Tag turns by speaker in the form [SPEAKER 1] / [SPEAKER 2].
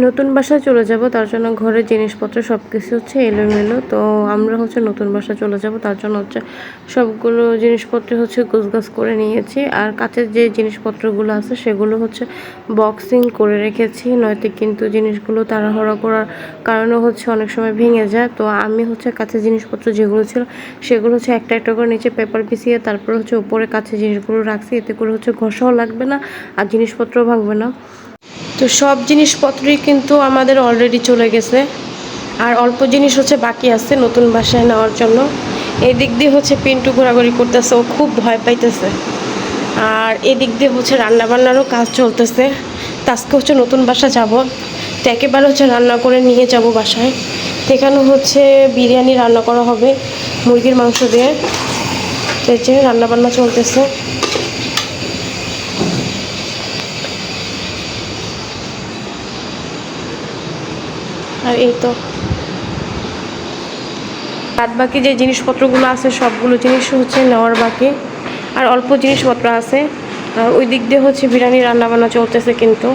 [SPEAKER 1] নতুন বাসায় চলে যাব, তার জন্য ঘরের জিনিসপত্র সব কিছু হচ্ছে এলোমেলো। তো আমরা হচ্ছে নতুন বাসায় চলে যাব, তার জন্য হচ্ছে সবগুলো জিনিসপত্র হচ্ছে গোছগাছ করে নিয়েছি। আর কাচের যে জিনিসপত্রগুলো আছে সেগুলো হচ্ছে বক্সিং করে রেখেছি, নয়তো কিন্তু জিনিসগুলো তাড়াহুড়া করার কারণে হচ্ছে অনেক সময় ভেঙে যায়। তো আমি হচ্ছে কাচের জিনিসপত্র যেগুলো ছিল সেগুলো হচ্ছে একটা একটা করে নিচে পেপার বিছিয়ে তারপর হচ্ছে উপরে কাচের জিনিসগুলো রাখছি, এতে করে হচ্ছে ঘষাও লাগবে না আর জিনিসপত্রও ভাঙবে না। তো সব জিনিসপত্রই কিন্তু আমাদের অলরেডি চলে গেছে, আর অল্প জিনিস হচ্ছে বাকি আছে নতুন বাসায় নেওয়ার জন্য। এই দিক দিয়ে হচ্ছে পিন্টু ঘোরাঘুরি করতেছে, ও খুব ভয় পাইতেছে। আর এদিক দিয়ে হচ্ছে রান্নাবান্নারও কাজ চলতেছে। তো আজকে হচ্ছে নতুন বাসা যাব, তো একেবারে হচ্ছে রান্না করে নিয়ে যাব বাসায়। তো এখানে হচ্ছে বিরিয়ানি রান্না করা হবে মুরগির মাংস দিয়ে। তো এই যে রান্নাবান্না চলতেছে। আর এই তো বাদ বাকি যে জিনিসপত্রগুলো আছে সবগুলো জিনিস হচ্ছে নেওয়ার বাকি, আর অল্প জিনিসপত্র আছে। আর ওই দিক দিয়ে হচ্ছে বিরিয়ানি রান্নাবান্না চলতেছে কিন্তু।